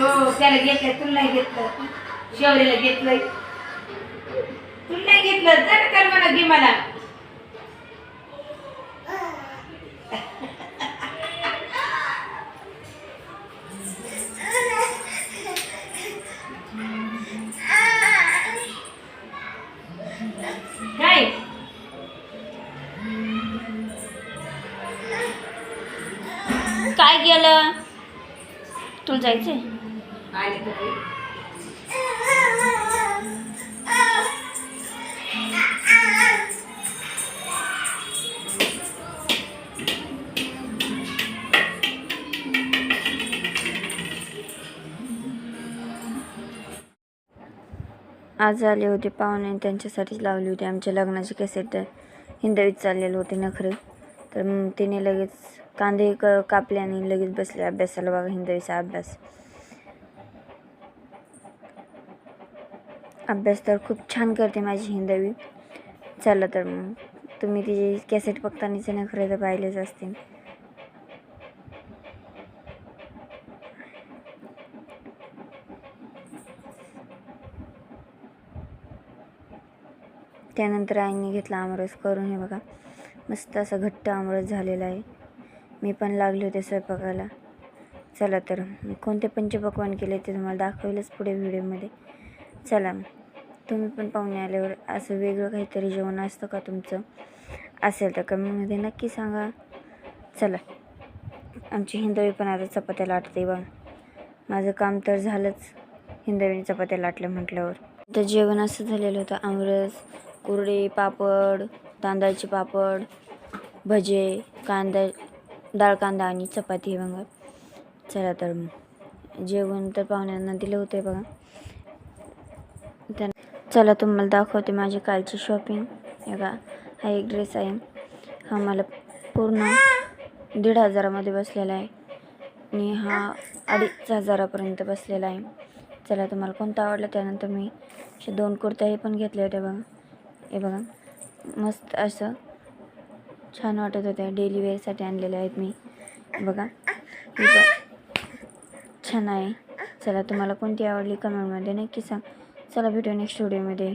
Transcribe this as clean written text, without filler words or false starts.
हो त्याला घेतलं, तुला नाही घेतलं, शेवरीला घेतलंय, तुला नाही घेतलं तर मला घे मला. काय काय गेलं तुला जायचंय? आज आले होते पाहुणे, त्यांच्यासाठीच लावली होती आमच्या लग्नाची कॅसेट. हिंदवीत चाललेलं होते नखरे, तर तिने लगेच कांदे कापले आणि लगेच बसले अभ्यासाला. बघा हिंदवीचा अभ्यास तर खूप छान करते माझी हिंदवी. चला तर मग तुम्ही तिची कॅसेट बघतानाचे नखरे तर पाहिलेच असतील. त्यानंतर आईने घेतला आमरस करून. हे बघा मस्त असा घट्ट आमरस झालेला आहे. मी पण लागले होते स्वयंपाकाला. चला तर कोणते पंचपक्वान्न केले ते तुम्हाला दाखवेलच पुढे व्हिडिओमध्ये. चला तुम्ही पण पाहुणे आल्यावर असं वेगळं काहीतरी जेवण असतं का तुमचं? असेल तर कमेंटमध्ये नक्की सांगा. चला आमची हिंदवी पण आता चपात्या लाटते. बघा माझं काम तर झालंच हिंदवीने चपात्या लाटल्या म्हटल्यावर. तर जेवण असं झालेलं होतं, आमरस, कुरडे, पापड, तांदळाचे पापड, भजे, डाळ कांदा आणि चपाती. बघा चला तर जेवण तर पाहुण्यांना दिलं होतं बघा. चला तुम्हाला दाखवते माझी कालची शॉपिंग. बघा हा एक ड्रेस आहे, हा मला पूर्ण 1,500मध्ये बसलेला आहे आणि हा 2,500पर्यंत बसलेला आहे. चला तुम्हाला कोणता आवडला? त्यानंतर मी अशा 2 कुर्त्याही पण घेतल्या होत्या बघा. हे बघा मस्त असं छान वाटत होत्या, डेली वेअरसाठी आणलेल्या आहेत मी. बघा ही पण छान आहे. चला तुम्हाला कोणती आवडली कमेंटमध्ये नक्की सांग. चला भेटू नेक्स्ट व्हिडिओमध्ये.